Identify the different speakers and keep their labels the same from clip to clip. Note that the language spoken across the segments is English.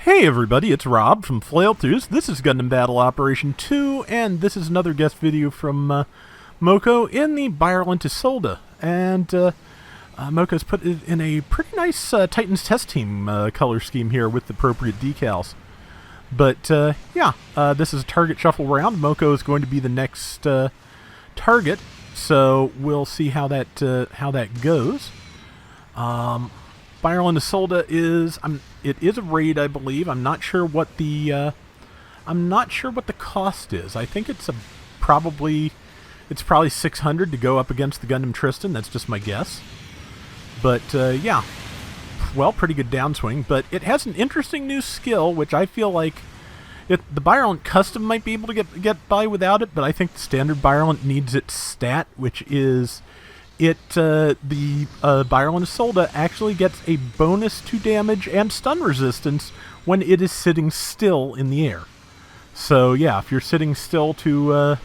Speaker 1: Hey everybody, it's Rob from Flailthroughs. This is Gundam Battle Operation 2, and this is another guest video from Moko in the Byarlant Isolde. And Moko's put it in a pretty nice Titans test team color scheme here with the appropriate decals. But yeah, this is a target shuffle round. Moko is going to be the next target, so we'll see how that goes. Byarlant Isolde is it is a raid, I believe. I'm not sure what the cost is. I think it's probably 600 to go up against the Gundam Tristan. That's just my guess. But yeah, well, pretty good downswing. But it has an interesting new skill, which I feel like the Byarlant Custom might be able to get by without it. But I think the standard Byarlant needs its stat, which is the Byarlant Isolde actually gets a bonus to damage and stun resistance when it is sitting still in the air. So yeah, if you're sitting still to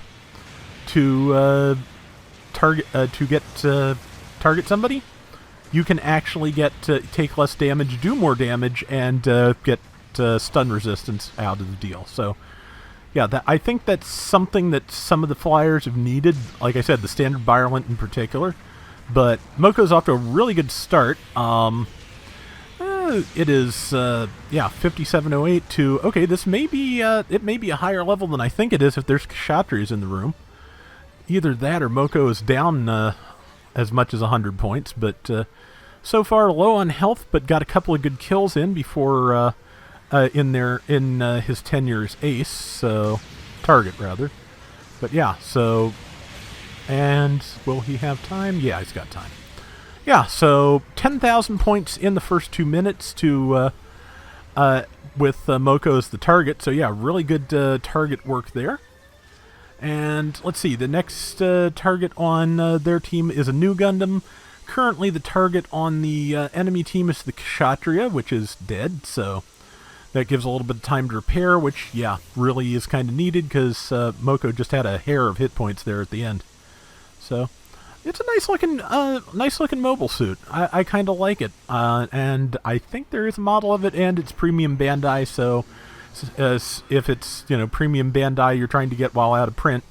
Speaker 1: target somebody, you can actually take less damage, do more damage, and get stun resistance out of the deal. So yeah, I think that's something that some of the flyers have needed. Like I said, the standard Byarlant in particular. But Moko's off to a really good start. It is, yeah, 5708 to... Okay, this may be, it may be a higher level than I think it is if there's Kshatriyas in the room. Either that or Moko is down as much as 100 points. But so far low on health, but got a couple of good kills in before... in his tenure as ace, so target rather. But yeah, so, and will he have time? Yeah, he's got time. Yeah, so 10,000 points in the first 2 minutes to with Moko as the target. So yeah, really good target work there. And let's see, the next target on their team is a new Gundam. Currently, the target on the enemy team is the Kshatriya, which is dead. So that gives a little bit of time to repair, which, yeah, really is kind of needed because Moko just had a hair of hit points there at the end. So it's a nice looking mobile suit. I kind of like it, and I think there is a model of it, and it's premium Bandai. So if it's premium Bandai you're trying to get while out of print,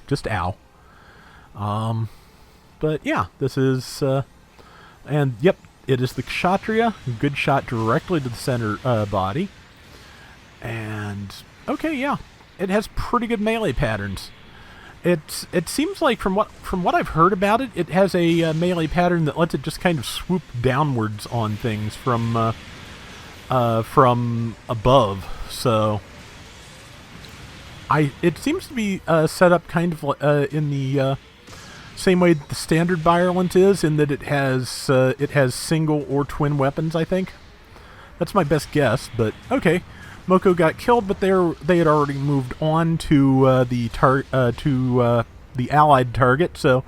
Speaker 1: just ow. But yeah, this is and yep, it is the Kshatriya. Good shot directly to the center body. And okay, yeah, it has pretty good melee patterns. It seems like from what I've heard about it, it has a melee pattern that lets it just kind of swoop downwards on things from above. So it seems to be set up kind of in the same way that the standard Byarlant is, in that it has single or twin weapons. I think that's my best guess, but okay. Moko got killed, but they had already moved on to the allied target, so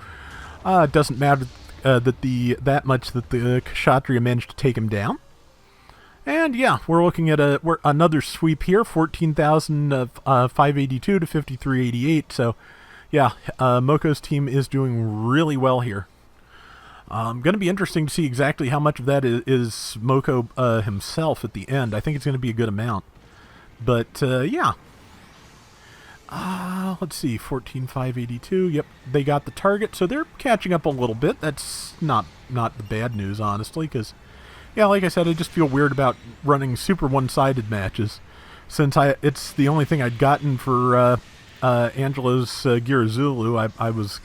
Speaker 1: it doesn't matter that much that the Kshatriya managed to take him down. And yeah, we're looking at another sweep here, 14,582 to 5388. So yeah, Moko's team is doing really well here. Going to be interesting to see exactly how much of that is Moko himself at the end. I think it's going to be a good amount. But yeah, let's see, 14,582. Yep, they got the target, so they're catching up a little bit. That's not the bad news, honestly, because yeah, like I said, I just feel weird about running super one-sided matches, since it's the only thing I'd gotten for Angelo's Girazulu.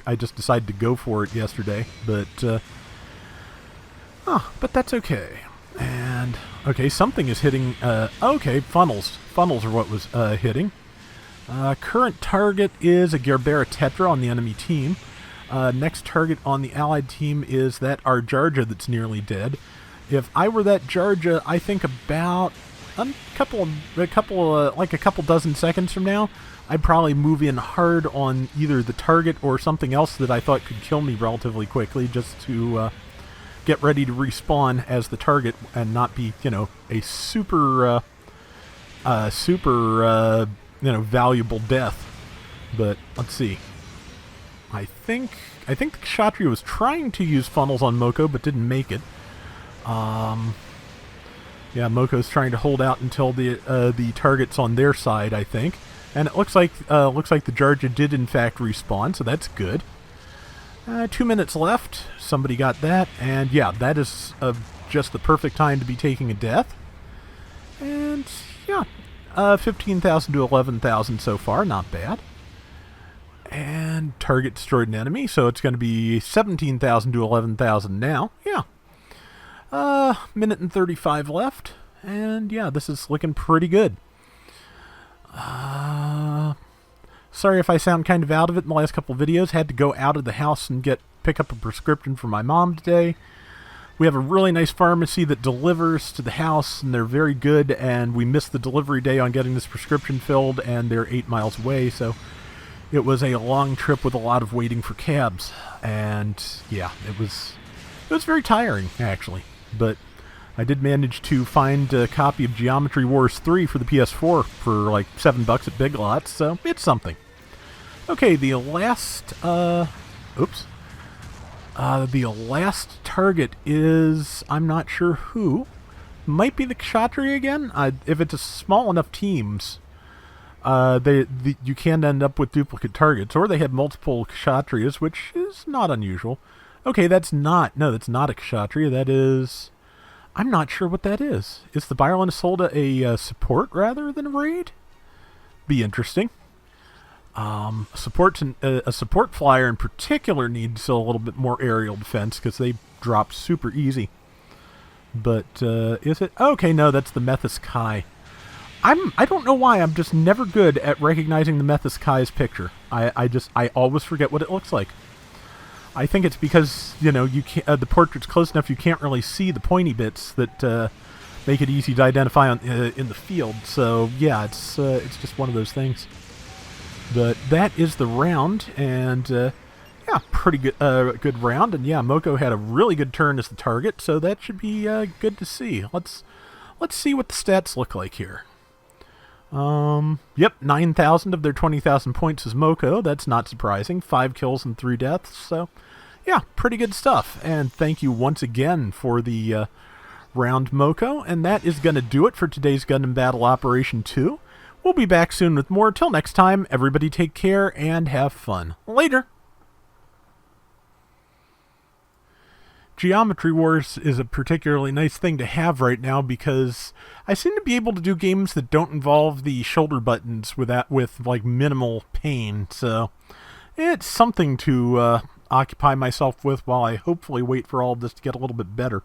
Speaker 1: I just decided to go for it yesterday, but but that's okay. And okay, something is hitting. Okay, funnels are what was hitting. Current target is a Gerbera Tetra on the enemy team. Next target on the allied team is that Arjarja that's nearly dead. If I were that Jarja, I think about a couple dozen seconds from now, I'd probably move in hard on either the target or something else that I thought could kill me relatively quickly, just to get ready to respawn as the target and not be, a super valuable death. But let's see. I think the Kshatriya was trying to use funnels on Moko, but didn't make it. Yeah, Moko's trying to hold out until the target's on their side, I think. And it looks like the Jarja did in fact respawn, so that's good. 2 minutes left. Somebody got that, and yeah, that is just the perfect time to be taking a death. And yeah, 15,000 to 11,000 so far, not bad. And target destroyed an enemy, so it's going to be 17,000 to 11,000 now. Yeah. Minute and 35 left, and yeah, this is looking pretty good. Sorry if I sound kind of out of it in the last couple of videos. Had to go out of the house and pick up a prescription for my mom today. We have a really nice pharmacy that delivers to the house, and they're very good, and we missed the delivery day on getting this prescription filled, and they're 8 miles away, so it was a long trip with a lot of waiting for cabs. And yeah, it was very tiring, actually. But I did manage to find a copy of Geometry Wars 3 for the PS4 for like $7 at Big Lots, so it's something. Okay, the last target is, I'm not sure who. Might be the Kshatriya again. If it's a small enough teams, you can end up with duplicate targets, or they have multiple Kshatriyas, which is not unusual. Okay, that's not a Kshatriya. That is, I'm not sure what that is. Is the Byarlant Isolde a support rather than a raid? Be interesting. A support flyer in particular needs a little bit more aerial defense because they drop super easy. But is it? Okay, no, that's the Methus Kai. I don't know why, I'm just never good at recognizing the Methus Kai's picture. I always forget what it looks like. I think it's because, you know, you can't, the portrait's close enough you can't really see the pointy bits that make it easy to identify in the field. So yeah, it's just one of those things. But that is the round, and yeah, pretty good good round. And yeah, Moko had a really good turn as the target, so that should be good to see. Let's see what the stats look like here. Yep, 9,000 of their 20,000 points is Moko. That's not surprising. 5 kills and 3 deaths. So, yeah, pretty good stuff. And thank you once again for the round, Moko. And that is going to do it for today's Gundam Battle Operation 2. We'll be back soon with more. Till next time, everybody take care and have fun. Later! Geometry Wars is a particularly nice thing to have right now because I seem to be able to do games that don't involve the shoulder buttons with like minimal pain. So it's something to occupy myself with while I hopefully wait for all of this to get a little bit better.